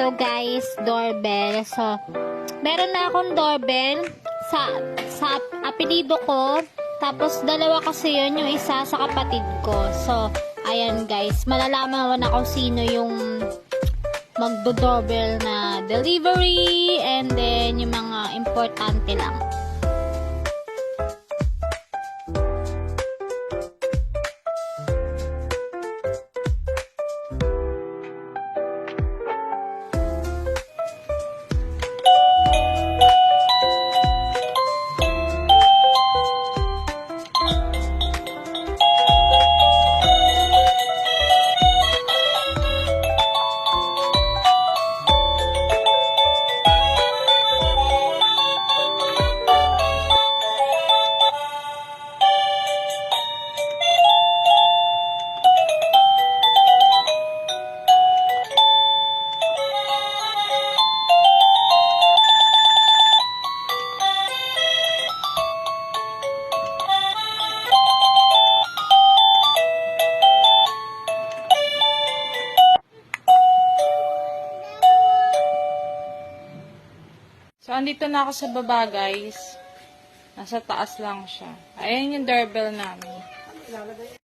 ito guys, doorbell. So, meron na akong doorbell sa apelido ko. Tapos, dalawa kasi yun, yung isa sa kapatid ko. So, ayan guys, malalaman mo na kung sino yung magdo-doorbell na delivery and then yung mga importante lang. So, andito na ako sa baba, guys. Nasa taas lang siya. Ayan yung doorbell namin.